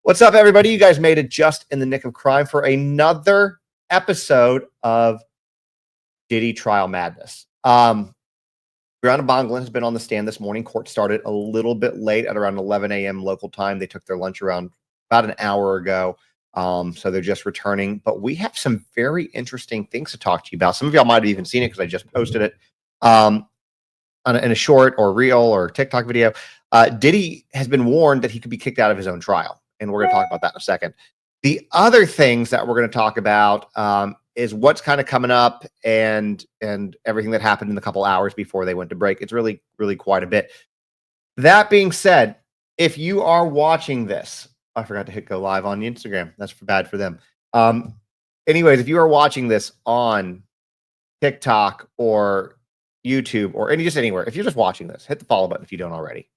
What's up, everybody? You guys made it just in the nick of crime for another episode of Diddy Trial Madness. Bryana Bongolan has been on the stand this morning. Court started a little bit late at around 11 a.m. local time. They took their lunch around about an hour ago. So they're just returning. But we have some very interesting things to talk to you about. Some of y'all might have even seen it because I just posted it in a short or reel or TikTok video. Diddy has been warned that he could be kicked out of his own trial. And we're going to talk about that in a second. The other things that we're going to talk about is what's kind of coming up and everything that happened in the couple hours before they went to break. It's really quite a bit. That being said, if you are watching this, I forgot to hit go live on Instagram. That's bad for them. Anyways, if you are watching this on TikTok or YouTube or just anywhere, if you're just watching this, hit the follow button if you don't already.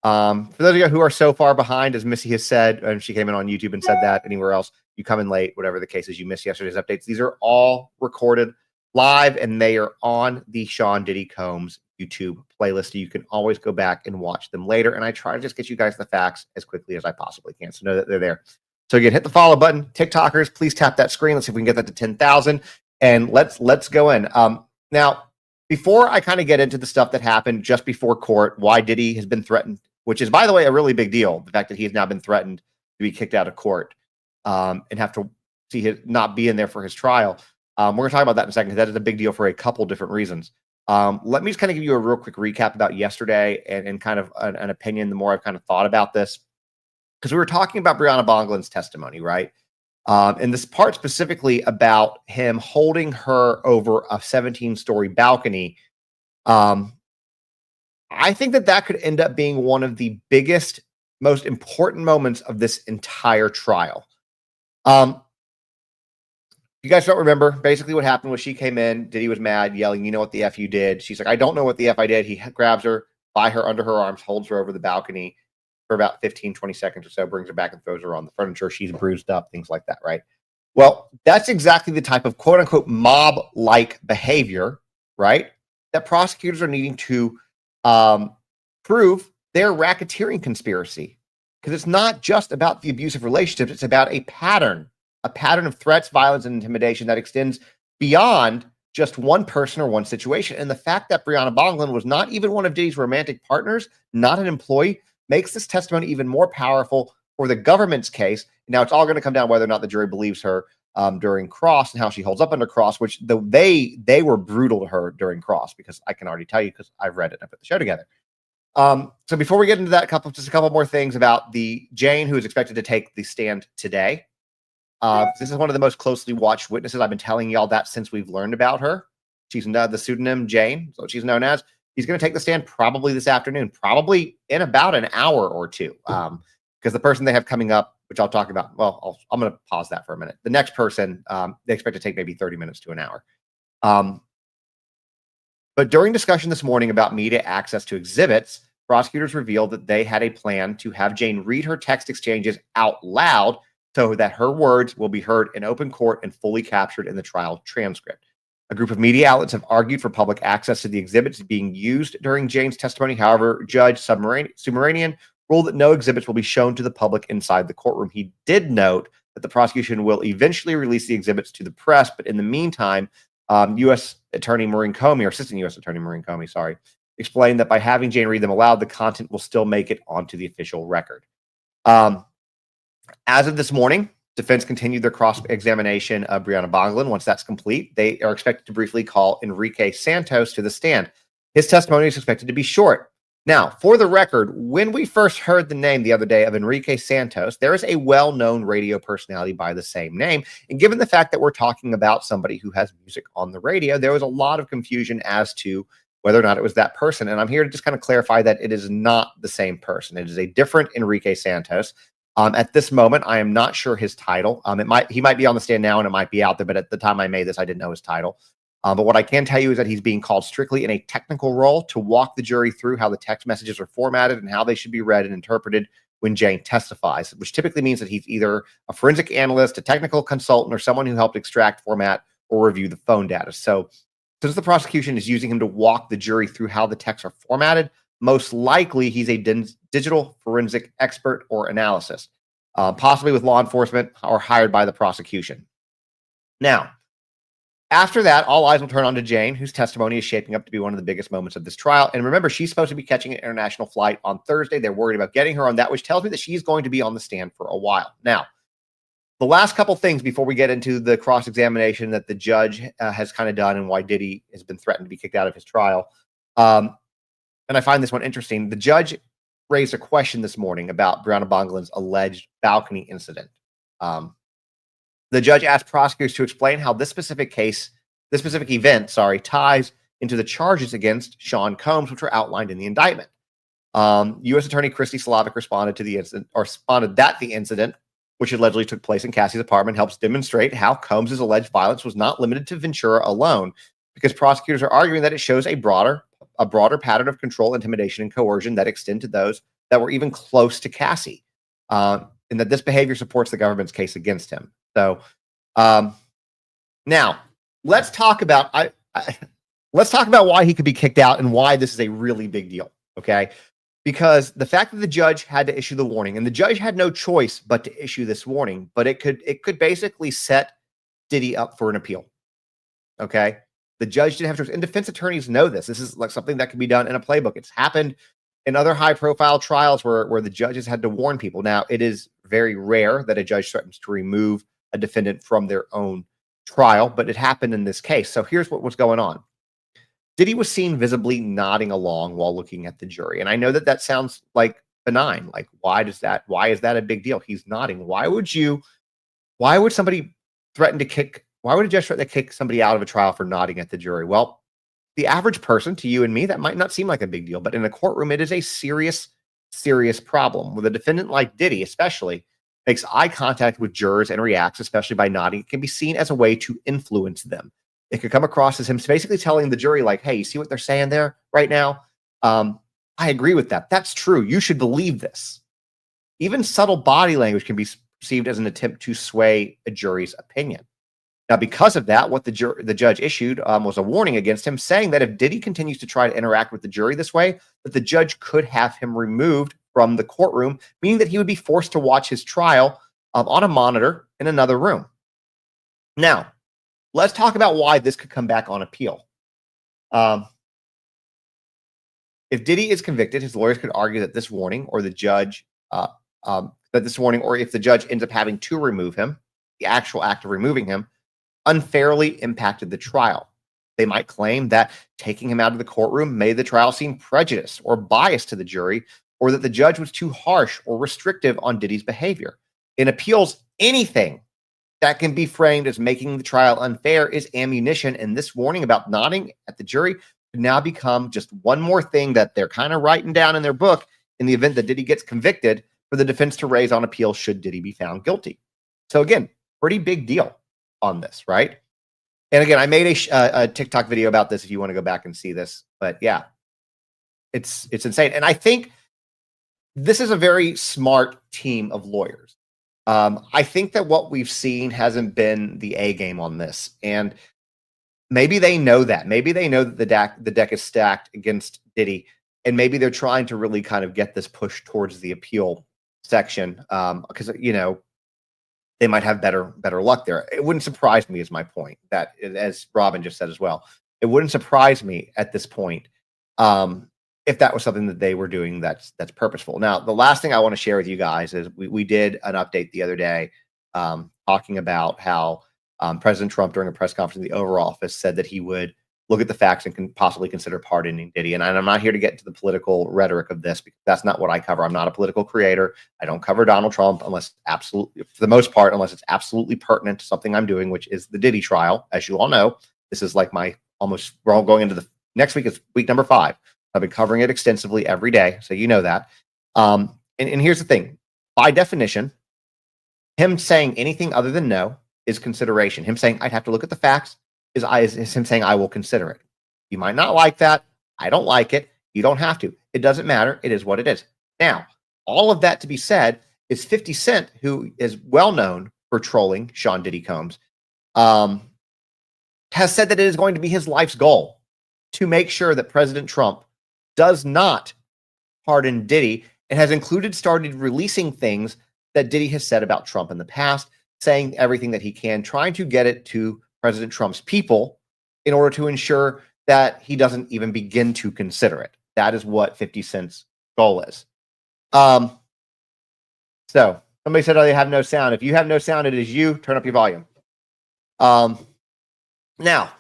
For those of you who are so far behind, as Missy has said, and she came in on YouTube and said that, anywhere else, you come in late, whatever the case is, you missed yesterday's updates. These are all recorded live, and they are on the Sean Diddy Combs YouTube playlist. So you can always go back and watch them later. And I try to just get you guys the facts as quickly as I possibly can. So know that they're there. So again, hit the follow button. TikTokers, please tap that screen. Let's see if we can get that to 10,000. And let's go in. Now, before I kind of get into the stuff that happened just before court, why Diddy has been threatened, which is, by the way, a really big deal. The fact that he has now been threatened to be kicked out of court and have to see his not be in there for his trial. We're going to talk about that in a second, because that is a big deal for a couple different reasons. Let me just kind of give you a real quick recap about yesterday and kind of an opinion the more I've kind of thought about this. Because we were talking about Bryana Bongolan's testimony, right? And this part specifically about him holding her over a 17-story balcony. I think that could end up being one of the biggest, most important moments of this entire trial. You guys don't remember, basically what happened was she came in, Diddy was mad, yelling, "You know what the F you did?" She's like, "I don't know what the F I did." He grabs her by her under her arms, holds her over the balcony for about 15, 20 seconds or so, brings her back and throws her on the furniture. She's bruised up, things like that, right? Well, that's exactly the type of quote-unquote mob-like behavior, right, that prosecutors are needing to prove their racketeering conspiracy. Because it's not just about the abusive relationships, it's about a pattern of threats, violence, and intimidation that extends beyond just one person or one situation. And the fact that Bryana Bongolan was not even one of Diddy's romantic partners, not an employee, makes this testimony even more powerful for the government's case. Now, it's all going to come down whether or not the jury believes her during cross and how she holds up under cross, which they were brutal to her during cross, because I can already tell you, because I've read it and I put the show together. So before we get into that, just a couple more things about the Jane, who is expected to take the stand today. This is one of the most closely watched witnesses. I've been telling y'all that since we've learned about her. She's the pseudonym Jane, so she's known as. He's going to take the stand probably this afternoon, probably in about an hour or two, because the person they have coming up, which I'll talk about, well, I'm going to pause that for a minute. The next person, they expect to take maybe 30 minutes to an hour. But during discussion this morning about media access to exhibits, prosecutors revealed that they had a plan to have Jane read her text exchanges out loud so that her words will be heard in open court and fully captured in the trial transcript. A group of media outlets have argued for public access to the exhibits being used during Jane's testimony. However, Judge Subramanian ruled that no exhibits will be shown to the public inside the courtroom. He did note that the prosecution will eventually release the exhibits to the press, but in the meantime, U.S. Attorney Maureen Comey, or Assistant U.S. Attorney Maureen Comey, sorry, explained that by having Jane read them aloud, the content will still make it onto the official record. As of this morning, defense continued their cross-examination of Bryana Bongolan. Once that's complete, they are expected to briefly call Enrique Santos to the stand. His testimony is expected to be short. Now, for the record, when we first heard the name the other day of Enrique Santos, there is a well-known radio personality by the same name. And given the fact that we're talking about somebody who has music on the radio, there was a lot of confusion as to whether or not it was that person. And I'm here to just kind of clarify that it is not the same person. It is a different Enrique Santos. At this moment, I am not sure his title. He might be on the stand now and it might be out there, but at the time I made this, I didn't know his title. But what I can tell you is that he's being called strictly in a technical role to walk the jury through how the text messages are formatted and how they should be read and interpreted when Jane testifies, which typically means that he's either a forensic analyst, a technical consultant, or someone who helped extract, format, or review the phone data. So since the prosecution is using him to walk the jury through how the texts are formatted, most likely he's a digital forensic expert or analyst. possibly with law enforcement or hired by the prosecution. Now, after that, all eyes will turn on to Jane, whose testimony is shaping up to be one of the biggest moments of this trial. And remember, she's supposed to be catching an international flight on Thursday. They're worried about getting her on that, which tells me that she's going to be on the stand for a while. Now, the last couple things before we get into the cross-examination that the judge has kind of done and why Diddy has been threatened to be kicked out of his trial. And I find this one interesting. The judge raised a question this morning about Bryana Bongolan's alleged balcony incident. The judge asked prosecutors to explain how this specific event, ties into the charges against Sean Combs, which were outlined in the indictment. U.S. Attorney Christy Slavic responded that the incident, which allegedly took place in Cassie's apartment, helps demonstrate how Combs' alleged violence was not limited to Ventura alone, because prosecutors are arguing that it shows a broader pattern of control, intimidation, and coercion that extend to those that were even close to Cassie, and that this behavior supports the government's case against him. So, now let's talk about why he could be kicked out and why this is a really big deal. Okay, because the fact that the judge had to issue the warning, and the judge had no choice but to issue this warning, but it could basically set Diddy up for an appeal. Okay, the judge didn't have choice, and defense attorneys know this. This is like something that can be done in a playbook. It's happened in other high-profile trials where the judges had to warn people. Now, it is very rare that a judge threatens to remove a defendant from their own trial, but it happened in this case. So here's what was going on. Diddy was seen visibly nodding along while looking at the jury. And I know that sounds like benign. Like, why is that a big deal? He's nodding. Why would a judge threaten to kick somebody out of a trial for nodding at the jury? Well, the average person, to you and me, that might not seem like a big deal, but in a courtroom, it is a serious, serious problem. With a defendant like Diddy, especially, makes eye contact with jurors and reacts, especially by nodding, it can be seen as a way to influence them. It could come across as him basically telling the jury, like, hey, you see what they're saying there right now? I agree with that. That's true. You should believe this. Even subtle body language can be perceived as an attempt to sway a jury's opinion. Now, because of that, what the judge issued was a warning against him, saying that if Diddy continues to try to interact with the jury this way, that the judge could have him removed from the courtroom, meaning that he would be forced to watch his trial on a monitor in another room. Now, let's talk about why this could come back on appeal. If Diddy is convicted, his lawyers could argue that this warning, or the judge, or if the judge ends up having to remove him, the actual act of removing him, unfairly impacted the trial. They might claim that taking him out of the courtroom made the trial seem prejudiced or biased to the jury, or that the judge was too harsh or restrictive on Diddy's behavior. In appeals, anything that can be framed as making the trial unfair is ammunition, and this warning about nodding at the jury could now become just one more thing that they're kind of writing down in their book in the event that Diddy gets convicted, for the defense to raise on appeal should Diddy be found guilty. So again, pretty big deal on this, right? And again, I made a TikTok video about this if you want to go back and see this. But yeah, it's insane. And I think this is a very smart team of lawyers. I think that what we've seen hasn't been the A game on this. And maybe they know that. Maybe they know that the deck is stacked against Diddy. And maybe they're trying to really kind of get this push towards the appeal section. Because, they might have better luck there. It wouldn't surprise me, is my point, that, as Robin just said as well, it wouldn't surprise me at this point if that was something that they were doing that's purposeful. Now, the last thing I want to share with you guys is we did an update the other day talking about how President Trump, during a press conference in the Oval Office, said that he would look at the facts and can possibly consider pardoning Diddy. And I'm not here to get into the political rhetoric of this, because that's not what I cover. I'm not a political creator. I don't cover Donald Trump for the most part, unless it's absolutely pertinent to something I'm doing, which is the Diddy trial. As you all know, this is like we're all going into the next week. Is week number 5. I've been covering it extensively every day, so you know that. And here's the thing. By definition, him saying anything other than no is consideration. Him saying, I'd have to look at the facts, is him saying, I will consider it. You might not like that. I don't like it. You don't have to. It doesn't matter. It is what it is. Now, all of that to be said, is 50 Cent, who is well known for trolling Sean Diddy Combs, has said that it is going to be his life's goal to make sure that President Trump does not pardon Diddy, and has started releasing things that Diddy has said about Trump in the past, saying everything that he can, trying to get it to President Trump's people in order to ensure that he doesn't even begin to consider it. That is what 50 Cent's goal is. So somebody said, oh, they have no sound. If you have no sound, it is you. Turn up your volume. Now,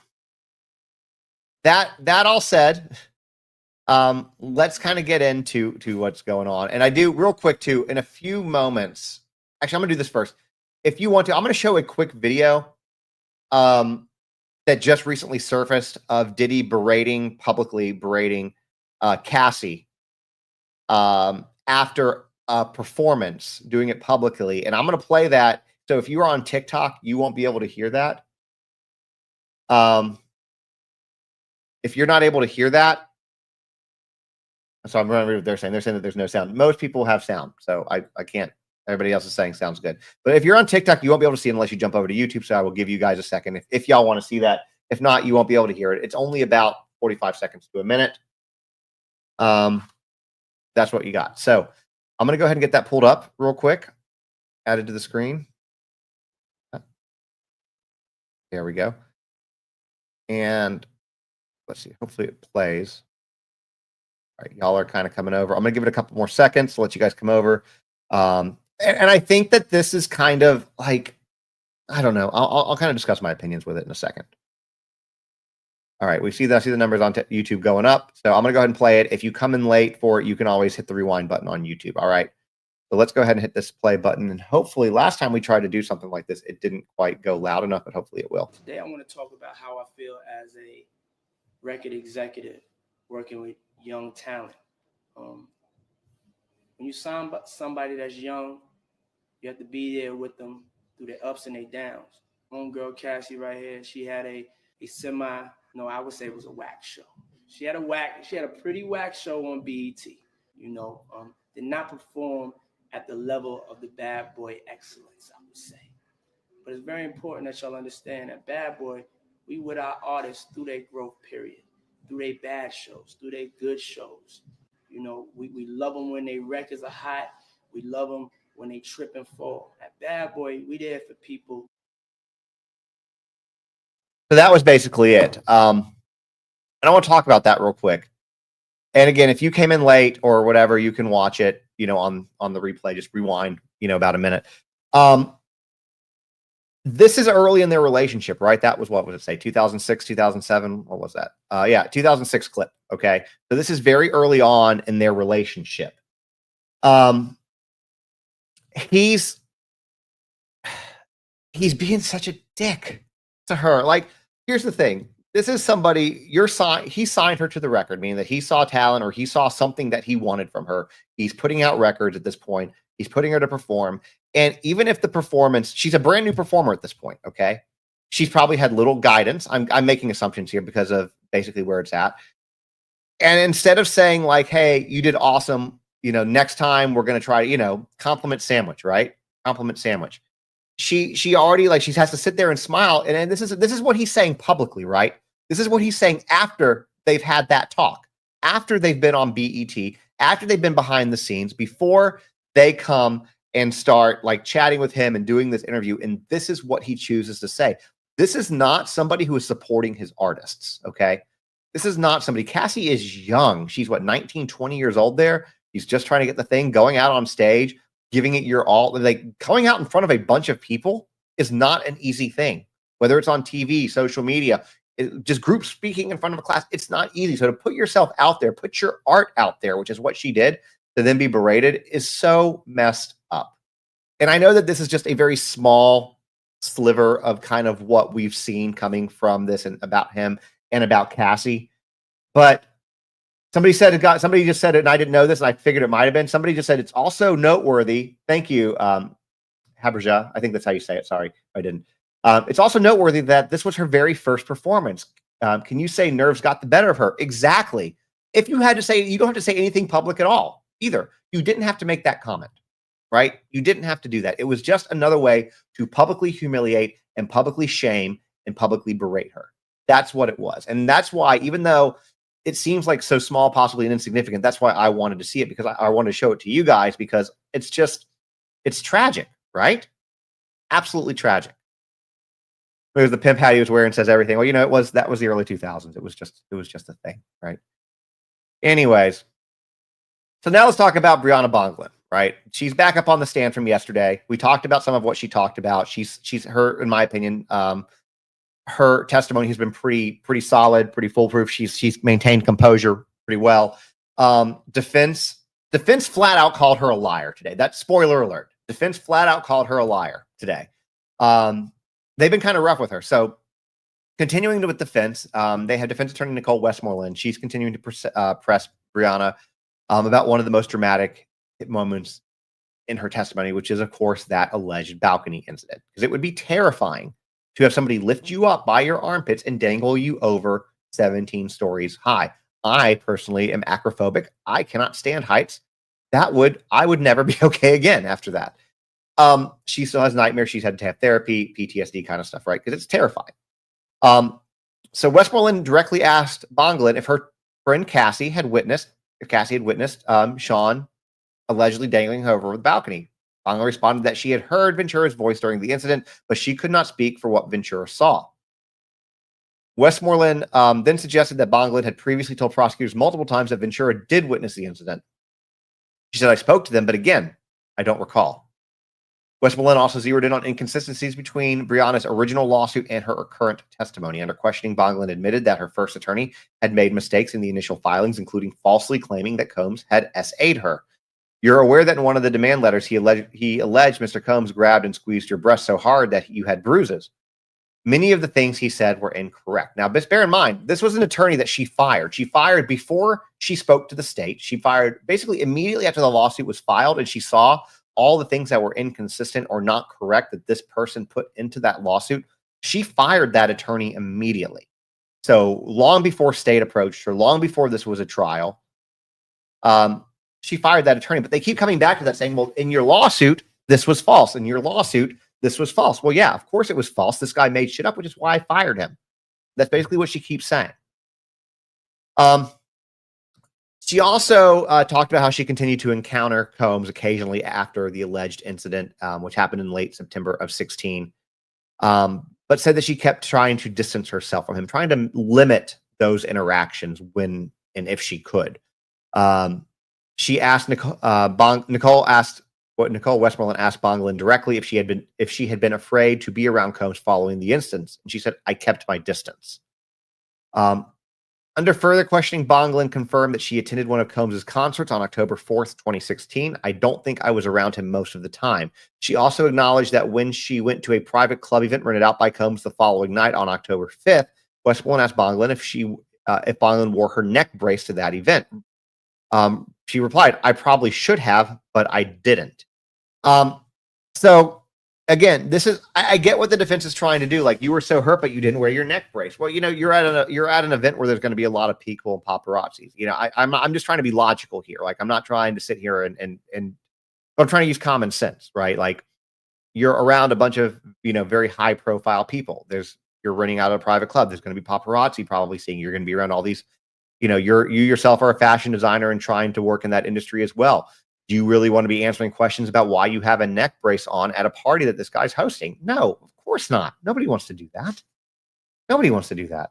that all said, let's kind of get into what's going on. And I do real quick too, in a few moments. Actually, I'm gonna do this first. If you want to, I'm gonna show a quick video that just recently surfaced of Diddy publicly berating Cassie after a performance, doing it publicly. And I'm gonna play that. So if you're on TikTok, you won't be able to hear that. If you're not able to hear that, so I'm remembering what they're saying. They're saying that there's no sound. Most people have sound, so I can't. Everybody else is saying sounds good. But if you're on TikTok, you won't be able to see it unless you jump over to YouTube. So I will give you guys a second if y'all want to see that. If not, you won't be able to hear it. It's only about 45 seconds to a minute. That's what you got. So I'm going to go ahead and get that pulled up real quick, added to the screen. There we go. And let's see. Hopefully it plays. All right, y'all are kind of coming over. I'm going to give it a couple more seconds to let you guys come over. And I think that this is kind of like, I don't know. I'll kind of discuss my opinions with it in a second. All right, I see the numbers on YouTube going up. So I'm going to go ahead and play it. If you come in late for it, you can always hit the rewind button on YouTube. All right. So let's go ahead and hit this play button. And hopefully last time we tried to do something like this, it didn't quite go loud enough, but hopefully it will. Today I want to talk about how I feel as a record executive working with young talent. When you sign somebody that's young, you have to be there with them through their ups and their downs. Homegirl Cassie right here, she had a I would say it was a whack show. She had a pretty whack show on BET. Did not perform at the level of the Bad Boy excellence, I would say. But it's very important that y'all understand that Bad Boy, we with our artists through their growth period, through their bad shows, through their good shows. We love them when their records are hot. We love them when they trip and fall. At Bad Boy, we there for people. So that was basically it. And I want to talk about that real quick. And again, if you came in late or whatever, you can watch it, on the replay. Just rewind, about a minute. This is early in their relationship, right? That was, what would it say, 2006, 2007? What was that? 2006 clip. Okay. So this is very early on in their relationship. He's being such a dick to her. Like, here's the thing. This is somebody he signed her to the record, meaning that he saw talent or he saw something that he wanted from her. He's putting out records at this point. He's putting her to perform. And even if the performance, she's a brand new performer at this point. Okay. She's probably had little guidance. I'm making assumptions here because of basically where it's at. And instead of saying like, hey, you did awesome, next time we're going to try, compliment sandwich, right? Compliment sandwich. She already she has to sit there and smile. And this is what he's saying publicly, right? This is what he's saying after they've had that talk, after they've been on BET, after they've been behind the scenes, before they come and start chatting with him and doing this interview. And this is what he chooses to say. This is not somebody who is supporting his artists. Okay. This is not somebody. Cassie is young. She's 19, 20 years old there. He's just trying to get the thing, going out on stage, giving it your all. Going out in front of a bunch of people is not an easy thing, whether it's on TV, social media, just group speaking in front of a class. It's not easy. So to put yourself out there, put your art out there, which is what she did, to then be berated is so messed up. And I know that this is just a very small sliver of kind of what we've seen coming from this and about him and about Cassie. But somebody just said it, and I didn't know this, and I figured it might have been. Somebody just said it's also noteworthy. Thank you, Haberja. I think that's how you say it. Sorry, I didn't. It's also noteworthy that this was her very first performance. Can you say nerves got the better of her? Exactly. If you had to say, you don't have to say anything public at all either. You didn't have to make that comment, right? You didn't have to do that. It was just another way to publicly humiliate and publicly shame and publicly berate her. That's what it was. And that's why, even though it seems like so small, possibly and insignificant, that's why I wanted to see it, because I wanted to show it to you guys, because it's just, It's tragic, right? Absolutely tragic. There's the pimp hat he was wearing says everything. Well, that was the early 2000s. It was just a thing, right? Anyways, so now let's talk about Bryana Bongolan, right? She's back up on the stand from yesterday. We talked about some of what she talked about. She's her, in my opinion, her testimony has been pretty solid, pretty foolproof. She's maintained composure pretty well. Defense flat out called her a liar today. That's spoiler alert. Defense flat out called her a liar today. They've been kind of rough with her. So continuing with defense, they have defense attorney Nicole Westmoreland. She's continuing to press Bryana about one of the most dramatic moments in her testimony, which is, of course, that alleged balcony incident. Because it would be terrifying to have somebody lift you up by your armpits and dangle you over 17 stories high. I personally am acrophobic. I cannot stand heights. I would never be okay again after that. She still has nightmares. She's had to have therapy, PTSD kind of stuff, right? Because it's terrifying. So Westmoreland directly asked Bongolan if her friend Cassie had witnessed Sean allegedly dangling her over the balcony. Bongolan responded that she had heard Ventura's voice during the incident, but she could not speak for what Ventura saw. Westmoreland then suggested that Bongolan had previously told prosecutors multiple times that Ventura did witness the incident. She said, I spoke to them, but again, I don't recall. Westmoreland also zeroed in on inconsistencies between Bryana's original lawsuit and her current testimony. Under questioning, Bongolan admitted that her first attorney had made mistakes in the initial filings, including falsely claiming that Combs had SA'd her. You're aware that in one of the demand letters, he alleged Mr. Combs grabbed and squeezed your breast so hard that you had bruises. Many of the things he said were incorrect. Now, bear in mind, this was an attorney that she fired. She fired before she spoke to the state. She fired basically immediately after the lawsuit was filed, and she saw all the things that were inconsistent or not correct that this person put into that lawsuit. She fired that attorney immediately. So long before state approached her, long before this was a trial, she fired that attorney. But they keep coming back to that saying, well, in your lawsuit, this was false. In your lawsuit, this was false. Well, yeah, of course it was false. This guy made shit up, which is why I fired him. That's basically what she keeps saying. She also talked about how she continued to encounter Combs occasionally after the alleged incident, which happened in late September of 2016, but said that she kept trying to distance herself from him, trying to limit those interactions when and if she could. She asked Nicole Westmoreland asked Bongolan directly if she had been afraid to be around Combs following the instance, and she said, "I kept my distance." Under further questioning, Bongolan confirmed that she attended one of Combs' concerts on October 4th, 2016. I don't think I was around him most of the time. She also acknowledged that when she went to a private club event rented out by Combs the following night on October 5th, Westmoreland asked Bongolan if Bongolan wore her neck brace to that event. She replied, "I probably should have, but I didn't." So again, I get what the defense is trying to do. Like, you were so hurt, but you didn't wear your neck brace. Well, you're at an event where there's going to be a lot of people and paparazzi. I'm just trying to be logical here. Like, I'm not trying to sit here and I'm trying to use common sense, right? Like, you're around a bunch of, very high profile people. You're renting out a private club. There's going to be paparazzi probably seeing you. You're going to be around all these, you yourself are a fashion designer and trying to work in that industry as well. Do you really want to be answering questions about why you have a neck brace on at a party that this guy's hosting? No, of course not. Nobody wants to do that. Nobody wants to do that.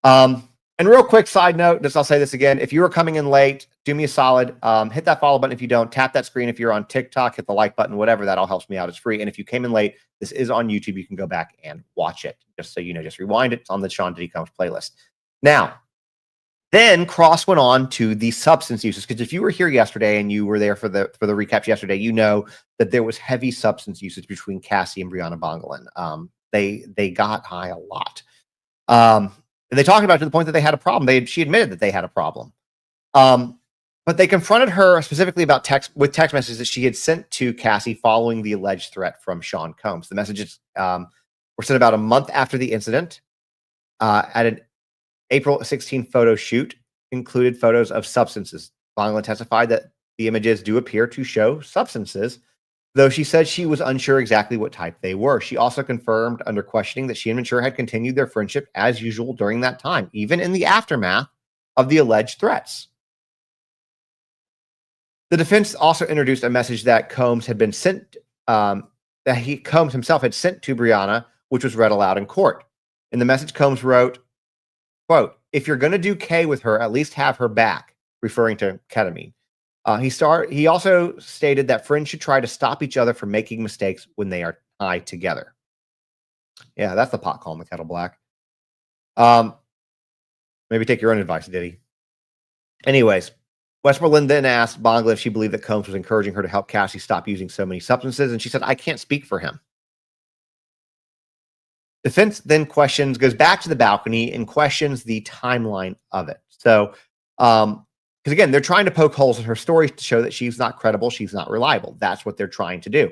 And real quick side note, I'll say this again. If you are coming in late, do me a solid. Hit that follow button if you don't. Tap that screen if you're on TikTok. Hit the like button, whatever. That all helps me out. It's free. And if you came in late, this is on YouTube. You can go back and watch it. Just so you know, just rewind it. It's on the Sean Diddy Combs playlist. Now, then Cross went on to the substance uses, because if you were here yesterday and you were there for the recaps yesterday, you know that there was heavy substance usage between Cassie and Bryana Bongolan. They got high a lot. And they talked about it to the point that they had a problem. She admitted that they had a problem. But they confronted her specifically about text messages that she had sent to Cassie following the alleged threat from Sean Combs. The messages were sent about a month after the incident at an April 16 photo shoot, included photos of substances. Bongolan testified that the images do appear to show substances, though she said she was unsure exactly what type they were. She also confirmed under questioning that she and Ventura had continued their friendship as usual during that time, even in the aftermath of the alleged threats. The defense also introduced a message that Combs had been sent, Combs himself had sent to Bryana, which was read aloud in court. In the message, Combs wrote, quote, "If you're going to do K with her, at least have her back," referring to ketamine. He also stated that friends should try to stop each other from making mistakes when they are tied together. Yeah, that's the pot calling the kettle black. Maybe take your own advice, Diddy. Anyways, Westmoreland then asked Bongolan if she believed that Combs was encouraging her to help Cassie stop using so many substances, and she said, "I can't speak for him." Defense then goes back to the balcony and questions the timeline of it. So, because again, they're trying to poke holes in her story to show that she's not credible, she's not reliable. That's what they're trying to do.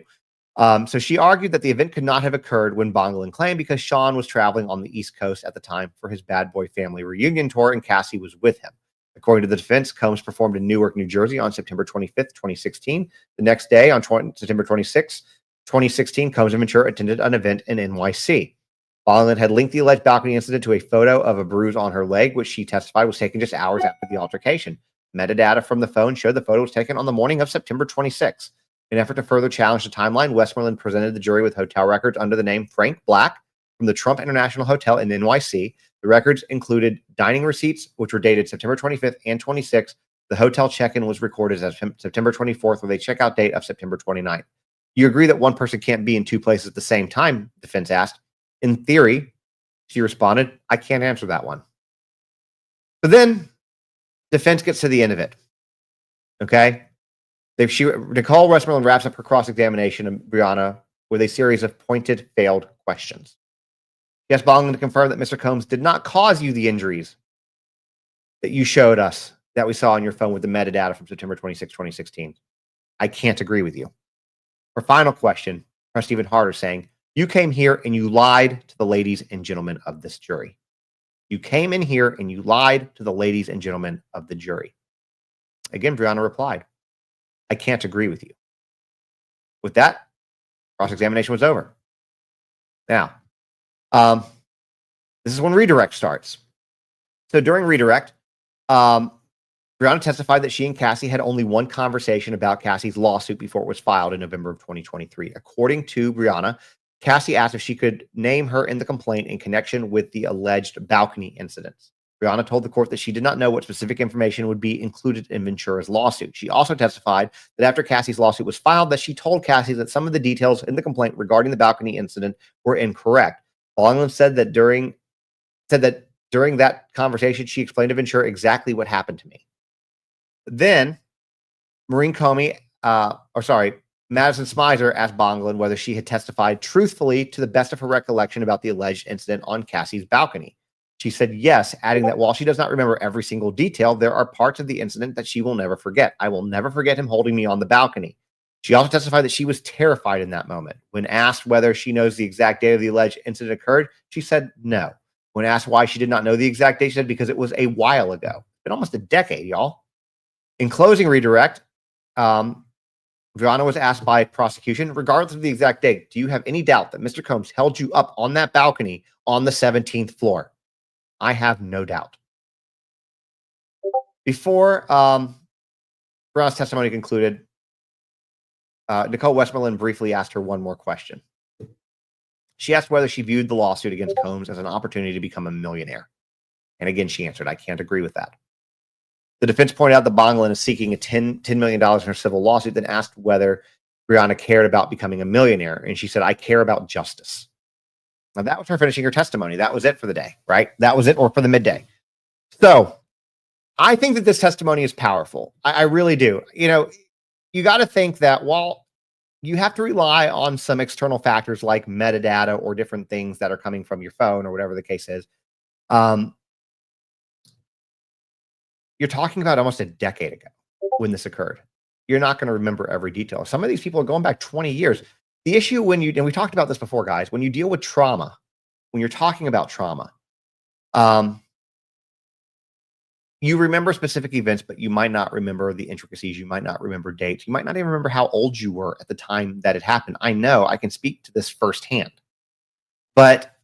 So she argued that the event could not have occurred when Bongolan claimed because Sean was traveling on the East Coast at the time for his Bad Boy Family reunion tour and Cassie was with him. According to the defense, Combs performed in Newark, New Jersey on September 25th, 2016. The next day, on September 26th, 2016, Combs and Ventura attended an event in NYC. Bongolan had linked the alleged balcony incident to a photo of a bruise on her leg, which she testified was taken just hours after the altercation. Metadata from the phone showed the photo was taken on the morning of September 26th. In an effort to further challenge the timeline, Westmoreland presented the jury with hotel records under the name Frank Black from the Trump International Hotel in NYC. The records included dining receipts, which were dated September 25th and 26th. The hotel check-in was recorded as September 24th with a checkout date of September 29th. You agree that one person can't be in two places at the same time? Defense asked. In theory, she responded, "I can't answer that one." So then defense gets to the end of it. Okay? Nicole Westmoreland wraps up her cross-examination of Bryana with a series of pointed, failed questions. She asked Bongolan to confirm that Mr. Combs did not cause you the injuries that you showed us that we saw on your phone with the metadata from September 26, 2016. I can't agree with you. Her final question pressed even harder, saying, "You came here and you lied to the ladies and gentlemen of this jury. You came in here and you lied to the ladies and gentlemen of the jury." Again, Bryana replied, "I can't agree with you." With that, cross-examination was over. Now, this is when redirect starts. So during redirect, Bryana testified that she and Cassie had only one conversation about Cassie's lawsuit before it was filed in November of 2023. According to Bryana, Cassie asked if she could name her in the complaint in connection with the alleged balcony incidents. Bryana told the court that she did not know what specific information would be included in Ventura's lawsuit. She also testified that after Cassie's lawsuit was filed, that she told Cassie that some of the details in the complaint regarding the balcony incident were incorrect. Bongolan said that during that conversation, she explained to Ventura exactly what happened to me. Then, Madison Smizer asked Bongolan whether she had testified truthfully to the best of her recollection about the alleged incident on Cassie's balcony. She said yes, adding that while she does not remember every single detail, there are parts of the incident that she will never forget. "I will never forget him holding me on the balcony." She also testified that she was terrified in that moment. When asked whether she knows the exact date of the alleged incident occurred, she said no. When asked why she did not know the exact date, she said because it was a while ago. It's been almost a decade, y'all. In closing redirect, Bryana was asked by prosecution, regardless of the exact date, "Do you have any doubt that Mr. Combs held you up on that balcony on the 17th floor?" "I have no doubt." Before Bryana's testimony concluded, Nicole Westmoreland briefly asked her one more question. She asked whether she viewed the lawsuit against Combs as an opportunity to become a millionaire. And again, she answered, "I can't agree with that." The defense pointed out that Bongolan is seeking $10 million in her civil lawsuit, then asked whether Bryana cared about becoming a millionaire. And she said, "I care about justice." Now, that was her finishing her testimony. That was it for the day, right? That was it, or for the midday. So I think that this testimony is powerful. I really do. You know, you got to think that while you have to rely on some external factors like metadata or different things that are coming from your phone or whatever the case is, you're talking about almost a decade ago when this occurred. You're not going to remember every detail. Some of these people are going back 20 years. The issue when you, and we talked about this before, guys, when you deal with trauma, when you're talking about trauma, you remember specific events, but you might not remember the intricacies. You might not remember dates. You might not even remember how old you were at the time that it happened. I know I can speak to this firsthand, but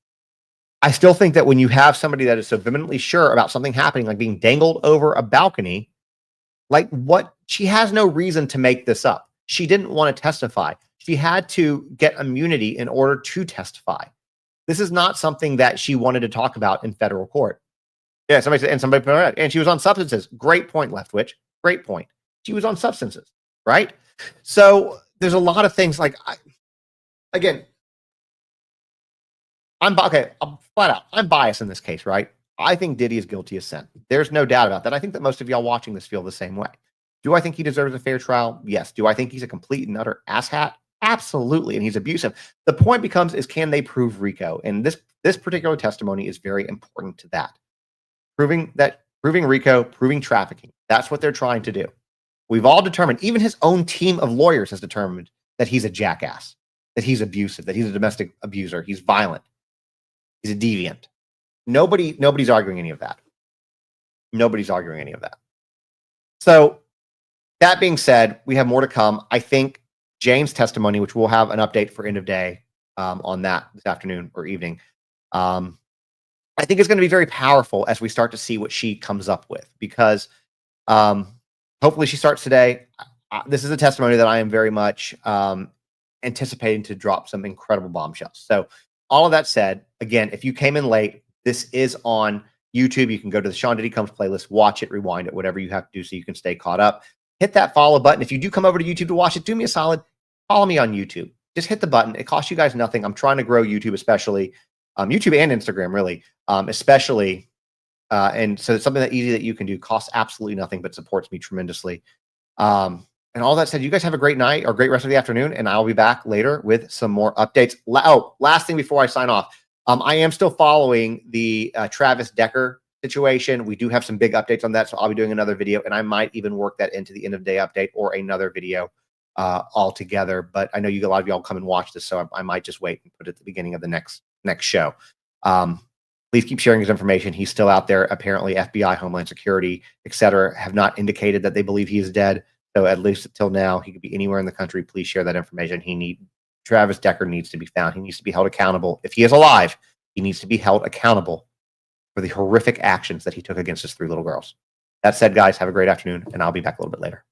I still think that when you have somebody that is so vehemently sure about something happening, like being dangled over a balcony, like what she has no reason to make this up. She didn't want to testify. She had to get immunity in order to testify. This is not something that she wanted to talk about in federal court. Yeah, somebody said, and somebody put it out, and she was on substances. Great point, Leftwich. Great point. She was on substances, right? So there's a lot of things like, again, I'm flat out. I'm biased in this case, right? I think Diddy is guilty as sin. There's no doubt about that. I think that most of y'all watching this feel the same way. Do I think he deserves a fair trial? Yes. Do I think he's a complete and utter asshat? Absolutely. And he's abusive. The point becomes is, can they prove RICO? And this particular testimony is very important to that. Proving RICO, proving trafficking. That's what they're trying to do. We've all determined, even his own team of lawyers has determined that he's a jackass, that he's abusive, that he's a domestic abuser, he's violent, he's a deviant. Nobody's arguing any of that. Nobody's arguing any of that. So that being said, we have more to come. I think Jane's testimony, which we'll have an update for end of day on that this afternoon or evening, I think it's going to be very powerful as we start to see what she comes up with, because hopefully she starts today. This is a testimony that I am very much anticipating to drop some incredible bombshells. So all of that said, again, if you came in late, this is on YouTube. You can go to the Sean Diddy Comes playlist, watch it, rewind it, whatever you have to do so you can stay caught up. Hit that follow button. If you do come over to YouTube to watch it, do me a solid. Follow me on YouTube. Just hit the button. It costs you guys nothing. I'm trying to grow YouTube, especially YouTube and Instagram, really, especially. And so it's something that easy that you can do. Costs absolutely nothing, but supports me tremendously. And all that said, you guys have a great night or great rest of the afternoon, and I'll be back later with some more updates. Last thing before I sign off. I am still following the Travis Decker situation. We do have some big updates on that, so I'll be doing another video, and I might even work that into the end of day update or another video altogether. But I know a lot of y'all come and watch this, so I might just wait and put it at the beginning of the next show. Please keep sharing his information. He's still out there. Apparently, FBI, Homeland Security, etc., have not indicated that they believe he is dead. So at least until now, he could be anywhere in the country. Please share that information. Travis Decker needs to be found. He needs to be held accountable. If he is alive, he needs to be held accountable for the horrific actions that he took against his 3 little girls. That said, guys, have a great afternoon, and I'll be back a little bit later.